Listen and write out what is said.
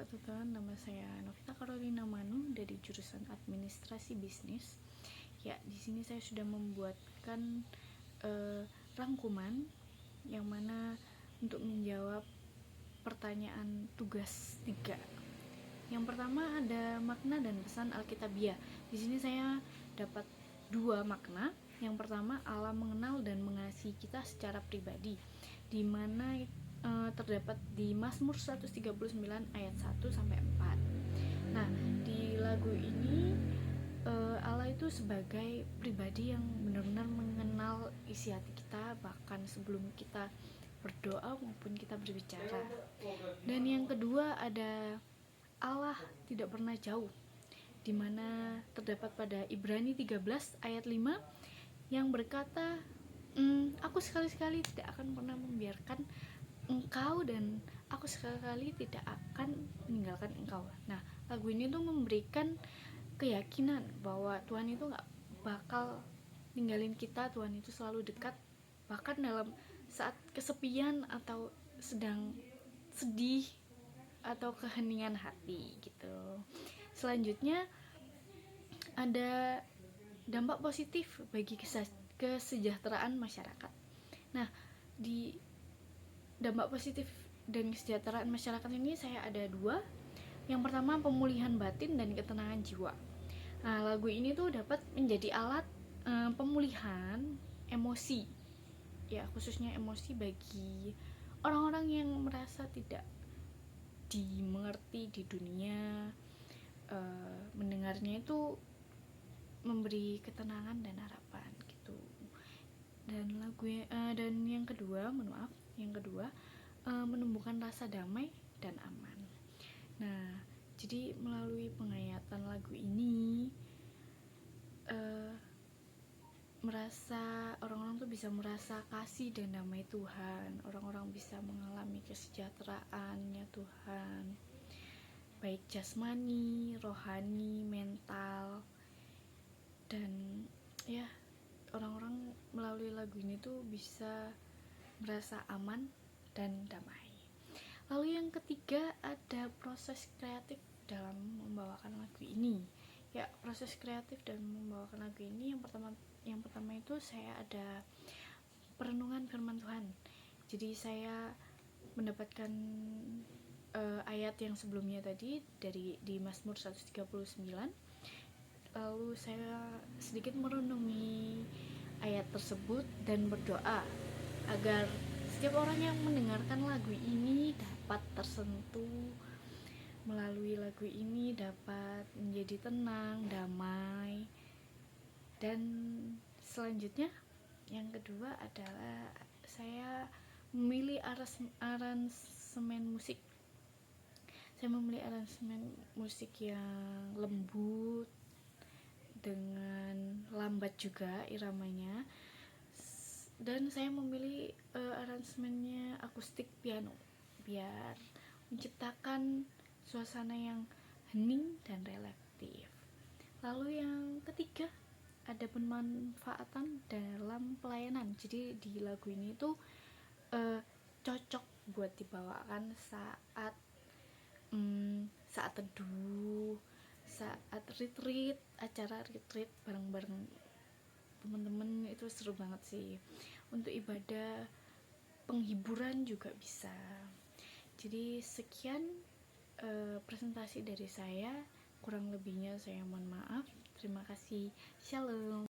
Sobat Tutoran, nama saya Novita Carolina Manu dari jurusan Administrasi Bisnis. Ya, di sini saya sudah membuatkan rangkuman yang mana untuk menjawab pertanyaan tugas 3. Yang pertama ada makna dan pesan Alkitabiah. Di sini saya dapat 2 makna. Yang pertama, Allah mengenal dan mengasihi kita secara pribadi, di mana terdapat di Mazmur 139 ayat 1 sampai 4. Nah, di lagu ini Allah itu sebagai pribadi yang benar-benar mengenal isi hati kita, bahkan sebelum kita berdoa maupun kita berbicara. Dan yang kedua ada Allah tidak pernah jauh, di mana terdapat pada Ibrani 13 ayat 5 yang berkata, aku sekali-sekali tidak akan pernah membiarkan engkau dan aku sekali-kali tidak akan meninggalkan engkau. Nah, lagu ini tuh memberikan keyakinan bahwa Tuhan itu gak bakal ninggalin kita. Tuhan itu selalu dekat, bahkan dalam saat kesepian atau sedang sedih atau keheningan hati gitu. Selanjutnya ada dampak positif bagi kesejahteraan masyarakat. Nah, di dampak positif dan kesejahteraan masyarakat ini saya ada 2. Yang pertama, pemulihan batin dan ketenangan jiwa. Nah, lagu ini tuh dapat menjadi alat pemulihan emosi, ya khususnya emosi bagi orang-orang yang merasa tidak dimengerti di dunia. Mendengarnya itu memberi ketenangan dan harapan gitu. Dan yang kedua menumbuhkan rasa damai dan aman. Nah, jadi melalui penghayatan lagu ini orang-orang tuh bisa merasa kasih dan damai Tuhan. Orang-orang bisa mengalami kesejahteraannya Tuhan, baik jasmani, rohani, mental. Dan ya, orang-orang melalui lagu ini tuh bisa merasa aman dan damai. Lalu yang ketiga ada proses kreatif dalam membawakan lagu ini. Ya, proses kreatif dalam membawakan lagu ini yang pertama itu saya ada perenungan firman Tuhan. Jadi saya mendapatkan ayat yang sebelumnya tadi di Mazmur 139. Lalu saya sedikit merenungi ayat tersebut dan berdoa agar setiap orang yang mendengarkan lagu ini dapat tersentuh melalui lagu ini, dapat menjadi tenang, damai. Dan selanjutnya yang kedua adalah saya memilih aransemen musik. Saya memilih aransemen musik yang lembut dengan lambat juga iramanya. Dan saya memilih aransemennya akustik piano biar menciptakan suasana yang hening dan relatif. Lalu yang ketiga ada pemanfaatan dalam pelayanan. Jadi di lagu ini tuh cocok buat dibawakan saat teduh, saat retreat, acara retreat bareng-bareng teman-teman. Itu seru banget sih. Untuk ibadah penghiburan juga bisa. Jadi sekian presentasi dari saya, kurang lebihnya saya mohon maaf. Terima kasih. Shalom.